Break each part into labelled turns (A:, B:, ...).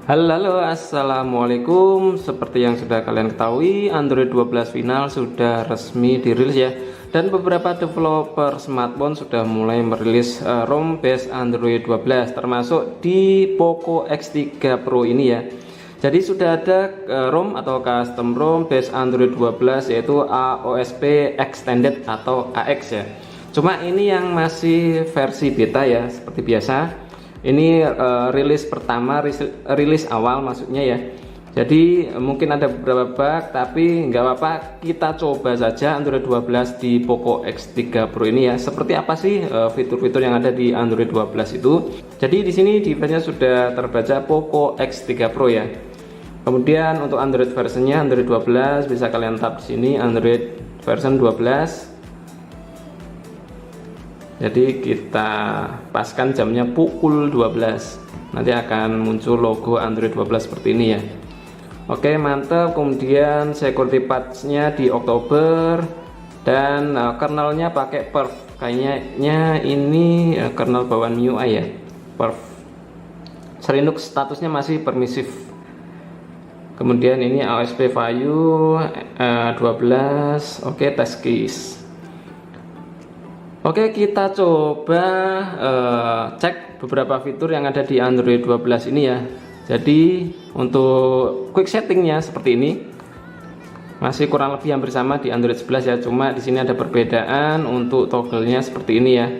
A: Halo, assalamualaikum. Seperti yang sudah kalian ketahui, Android 12 final sudah resmi dirilis ya. Dan beberapa developer smartphone sudah mulai merilis ROM based Android 12, termasuk di Poco X3 Pro ini ya. Jadi sudah ada ROM atau custom ROM based Android 12, yaitu AOSP Extended atau AX ya. Cuma ini yang masih versi beta ya, seperti biasa. Ini rilis pertama, rilis awal maksudnya ya. Jadi mungkin ada beberapa bug, tapi nggak apa-apa, kita coba saja Android 12 di Poco X3 Pro ini ya. Seperti apa sih fitur-fitur yang ada di Android 12 itu? Jadi di sini device-nya sudah terbaca Poco X3 Pro ya. Kemudian untuk Android versionnya Android 12, bisa kalian tap di sini Android version 12. Jadi kita paskan jamnya pukul 12, nanti akan muncul logo Android 12 seperti ini ya. Oke, mantap. Kemudian security patch-nya di Oktober, dan kernelnya pakai perf. Kayaknya ini kernel bawaan MIUI ya, perf. Linux statusnya masih permisif. Kemudian ini AOSP Vayu 12. Oke, test case. Oke, kita coba cek beberapa fitur yang ada di Android 12 ini ya. Jadi untuk quick settingnya seperti ini, masih kurang lebih hampir sama di Android 11 ya. Cuma di sini ada perbedaan untuk toggle-nya seperti ini ya.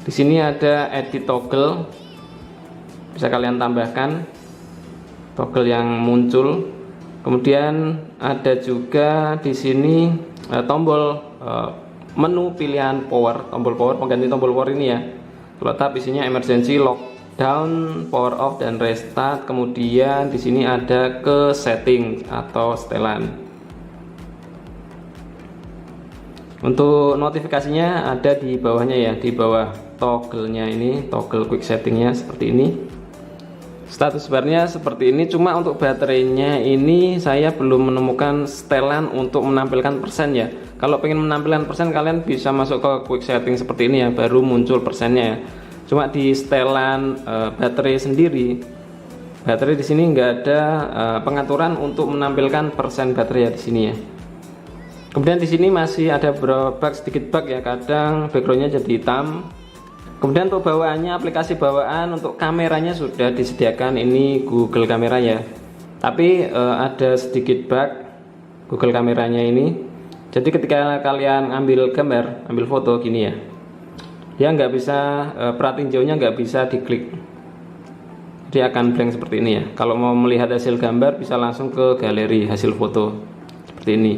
A: Di sini ada edit toggle, bisa kalian tambahkan toggle yang muncul. Kemudian ada juga di sini tombol menu pilihan power, tombol power, pengganti tombol power ini ya. Kalau tap isinya emergency, lockdown, power off, dan restart. Kemudian di sini ada ke setting atau setelan. Untuk notifikasinya ada di bawahnya ya, di bawah toggle-nya ini, toggle quick settingnya seperti ini. Status barnya seperti ini. Cuma untuk baterainya ini saya belum menemukan setelan untuk menampilkan persen ya. Kalau pengen menampilkan persen, kalian bisa masuk ke quick setting seperti ini ya, baru muncul persennya ya. Cuma di setelan baterai sendiri, baterai di sini nggak ada pengaturan untuk menampilkan persen baterai ya di sini ya. Kemudian di sini masih ada beberapa bug, sedikit bug ya, kadang backgroundnya jadi hitam. Kemudian untuk bawaannya, aplikasi bawaan untuk kameranya sudah disediakan, ini Google Kamera ya. Tapi ada sedikit bug Google kameranya ini. Jadi ketika kalian ambil gambar, ambil foto gini ya, dia nggak bisa, perhatiin jauhnya nggak bisa diklik. Dia akan blank seperti ini ya. Kalau mau melihat hasil gambar bisa langsung ke galeri hasil foto seperti ini.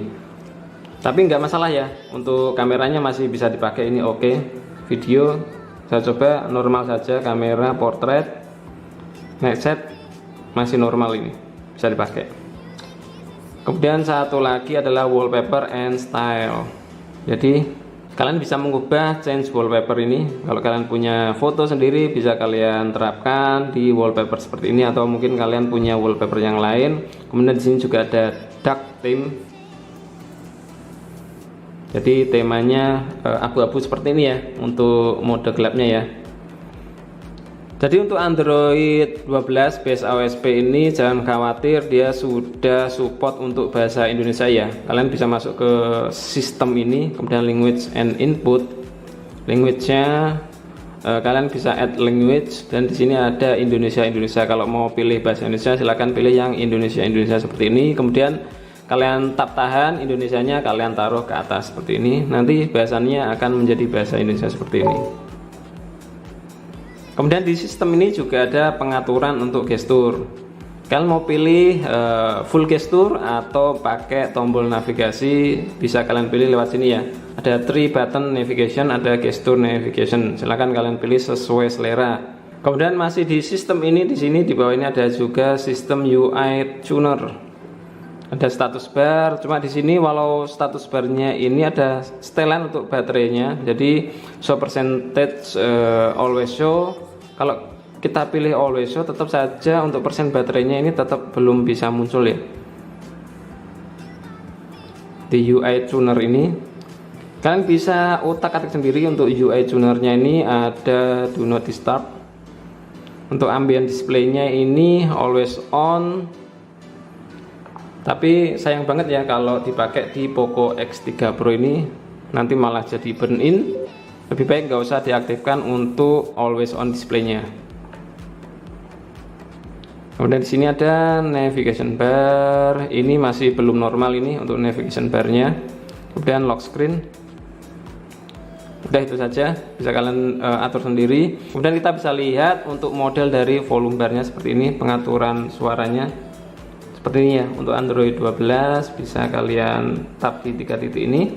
A: Tapi nggak masalah ya, untuk kameranya masih bisa dipakai ini. Oke. Video saya coba normal saja, kamera portrait, night set masih normal, ini bisa dipakai. Kemudian satu lagi adalah wallpaper and style. Jadi kalian bisa mengubah change wallpaper ini. Kalau kalian punya foto sendiri bisa kalian terapkan di wallpaper seperti ini, atau mungkin kalian punya wallpaper yang lain. Kemudian di sini juga ada dark theme. Jadi temanya abu-abu seperti ini ya untuk mode gelapnya ya. Jadi untuk Android 12 base AOSP ini jangan khawatir, dia sudah support untuk bahasa Indonesia ya. Kalian bisa masuk ke sistem ini, kemudian language and input. Language-nya kalian bisa add language, dan di sini ada Indonesia. Kalau mau pilih bahasa Indonesia silahkan pilih yang Indonesia seperti ini. Kemudian kalian tap tahan, Indonesianya kalian taruh ke atas seperti ini. Nanti bahasanya akan menjadi bahasa Indonesia seperti ini. Kemudian di sistem ini juga ada pengaturan untuk gestur. Kalian mau pilih full gestur atau pakai tombol navigasi, bisa kalian pilih lewat sini ya. Ada 3 button navigation, ada gestur navigation. Silahkan kalian pilih sesuai selera. Kemudian masih di sistem ini, di sini di bawah ini ada juga sistem UI tuner. Ada status bar, cuma di sini walau status barnya ini ada setelan untuk baterainya. Jadi show percentage always show. Kalau kita pilih always show, tetap saja untuk persen baterainya ini tetap belum bisa muncul ya. Di UI tuner ini kalian bisa otak-atik sendiri. Untuk UI tunernya ini ada do not disturb. Untuk ambient displaynya ini always on, tapi sayang banget ya kalau dipakai di Poco X3 Pro ini nanti malah jadi burn in. Lebih baik nggak usah diaktifkan untuk always on displaynya. Kemudian di sini ada navigation bar, ini masih belum normal ini untuk navigation barnya. Kemudian lock screen. Udah itu saja, bisa kalian atur sendiri. Kemudian kita bisa lihat untuk model dari volume barnya seperti ini, pengaturan suaranya seperti ini ya. Untuk Android 12 bisa kalian tap di 3 titik ini.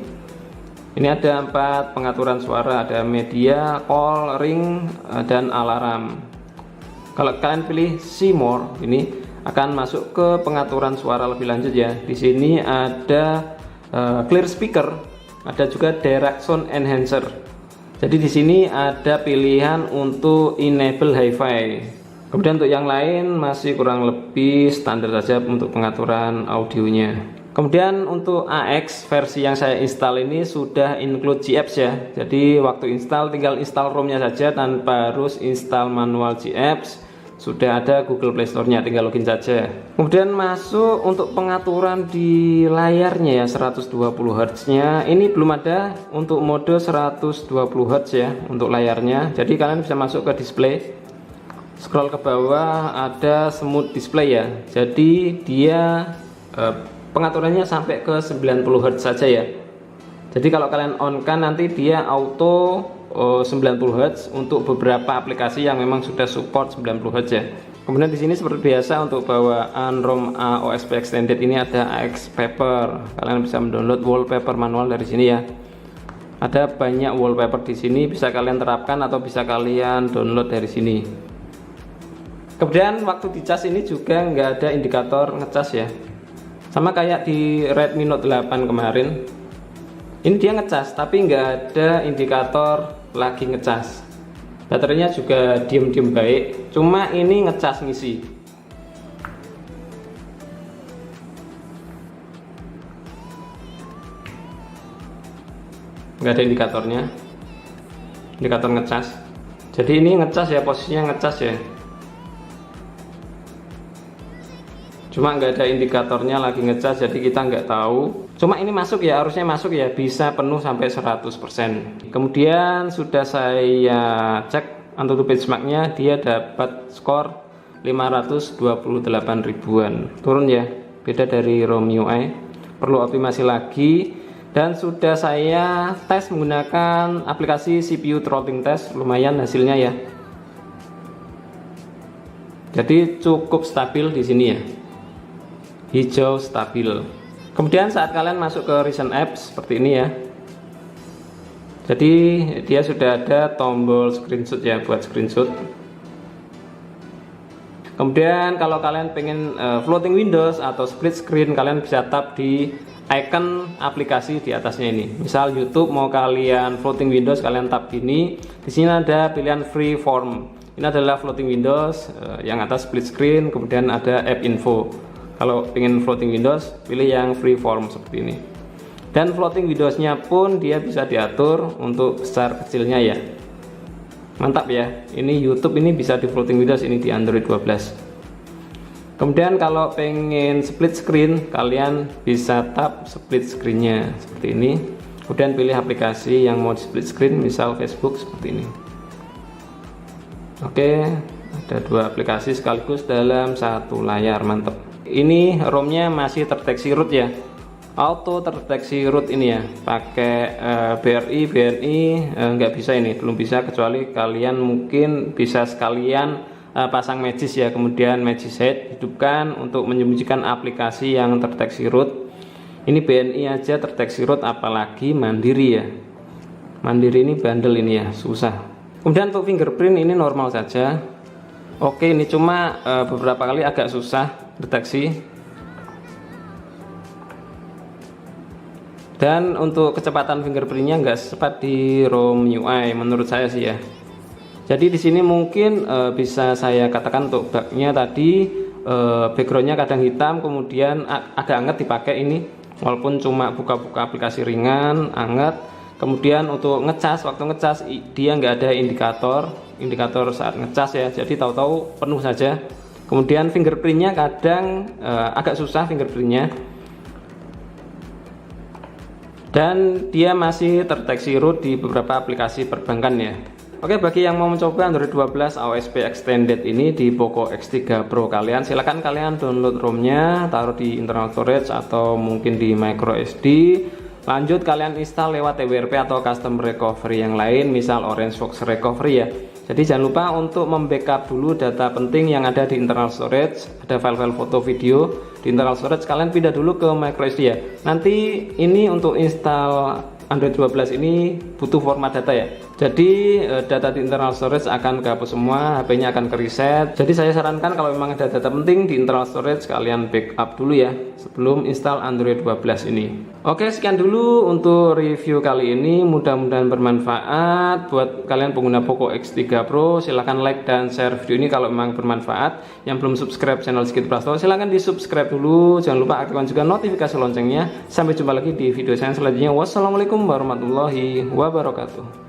A: Ini ada 4 pengaturan suara, ada media, call, ring, dan alarm. Kalau kalian pilih See More, ini akan masuk ke pengaturan suara lebih lanjut ya. Di sini ada clear speaker, ada juga direct sound enhancer. Jadi di sini ada pilihan untuk enable hi-fi. Kemudian untuk yang lain masih kurang lebih standar saja untuk pengaturan audionya. Kemudian untuk AX versi yang saya install ini sudah include GApps ya. Jadi waktu install tinggal install ROM-nya saja tanpa harus install manual GApps. Sudah ada Google Play Store-nya, tinggal login saja. Kemudian masuk untuk pengaturan di layarnya ya, 120 Hz-nya. Ini belum ada untuk mode 120 Hz ya untuk layarnya. Jadi kalian bisa masuk ke display. Scroll ke bawah ada smooth display ya. Jadi dia pengaturannya sampai ke 90 Hz saja ya. Jadi kalau kalian on kan nanti dia auto 90 Hz untuk beberapa aplikasi yang memang sudah support 90 Hz ya. Kemudian di sini seperti biasa untuk bawaan ROM AOSP extended ini ada AX Paper. Kalian bisa mendownload wallpaper manual dari sini ya. Ada banyak wallpaper di sini, bisa kalian terapkan atau bisa kalian download dari sini. Kemudian waktu dicas ini juga nggak ada indikator ngecas ya. Sama kayak di Redmi Note 8 kemarin, ini dia ngecas tapi nggak ada indikator lagi ngecas. Baterainya juga diem-diem baik, cuma ini ngecas ngisi. Nggak ada indikatornya, indikator ngecas. Jadi ini ngecas ya, posisinya ngecas ya. Cuma nggak ada indikatornya lagi ngecas, jadi kita nggak tahu. Cuma ini masuk ya, harusnya masuk ya, bisa penuh sampai 100%. Kemudian sudah saya cek AnTuTu benchmarknya, dia dapat skor 528 ribuan. Turun ya, beda dari ROM UI, perlu optimasi lagi. Dan sudah saya tes menggunakan aplikasi CPU throttling test, lumayan hasilnya ya. Jadi cukup stabil di sini ya. Hijau stabil. Kemudian saat kalian masuk ke recent apps seperti ini ya, jadi dia sudah ada tombol screenshot ya, buat screenshot. Kemudian kalau kalian pengen floating windows atau split screen, kalian bisa tap di icon aplikasi di atasnya ini. Misal YouTube mau kalian floating windows, kalian tap gini. Di sini ada pilihan freeform. Ini adalah floating windows, yang atas split screen, kemudian ada app info. Kalau ingin floating windows, pilih yang freeform seperti ini. Dan floating windowsnya pun dia bisa diatur untuk besar kecilnya ya. Mantap ya. Ini YouTube ini bisa di floating windows ini di Android 12. Kemudian kalau pengen split screen, kalian bisa tap split screennya seperti ini. Kemudian pilih aplikasi yang mau di split screen, misal Facebook seperti ini. Oke, ada 2 aplikasi sekaligus dalam satu layar, mantap. Ini ROM-nya masih terdeteksi root ya, auto terdeteksi root ini ya. Pakai BRI, BNI nggak bisa ini, belum bisa, kecuali kalian mungkin bisa sekalian pasang Magis ya, kemudian Magis Head hidupkan untuk menyembunyikan aplikasi yang terdeteksi root. Ini BNI aja terdeteksi root, apalagi Mandiri ya. Mandiri ini bandel ini ya, susah. Kemudian untuk fingerprint ini normal saja. Oke, ini cuma beberapa kali agak susah deteksi. Dan untuk kecepatan fingerprintnya nggak secepat di ROM UI menurut saya sih ya. Jadi di sini mungkin bisa saya katakan untuk bugnya tadi, backgroundnya kadang hitam, kemudian agak anget dipakai ini, walaupun cuma buka-buka aplikasi ringan, anget. Kemudian untuk ngecas, waktu ngecas dia nggak ada indikator indikator saat ngecas ya, jadi tahu-tahu penuh saja. Kemudian fingerprintnya kadang agak susah fingerprintnya, dan dia masih terdeteksi root di beberapa aplikasi perbankan ya. Oke, bagi yang mau mencoba Android 12 AOSP Extended ini di Poco X3 Pro kalian, silahkan kalian download ROM-nya, taruh di internal storage atau mungkin di micro SD. Lanjut kalian install lewat TWRP atau custom recovery yang lain, misal OrangeFox Recovery ya. Jadi jangan lupa untuk membackup dulu data penting yang ada di internal storage. Ada file-file foto video di internal storage, kalian pindah dulu ke micro SD ya. Nanti ini untuk install Android 12 ini butuh format data ya. Jadi data di internal storage akan kehapus semua, HP-nya akan ke reset. Jadi saya sarankan kalau memang ada data penting di internal storage, kalian backup dulu ya sebelum install Android 12 ini. Oke, sekian dulu untuk review kali ini. Mudah-mudahan bermanfaat buat kalian pengguna Poco X3 Pro. Silahkan like dan share video ini kalau memang bermanfaat. Yang belum subscribe channel Sigit Prasto, silahkan di subscribe dulu. Jangan lupa aktifkan juga notifikasi loncengnya. Sampai jumpa lagi di video saya selanjutnya. Wassalamualaikum warahmatullahi wabarakatuh.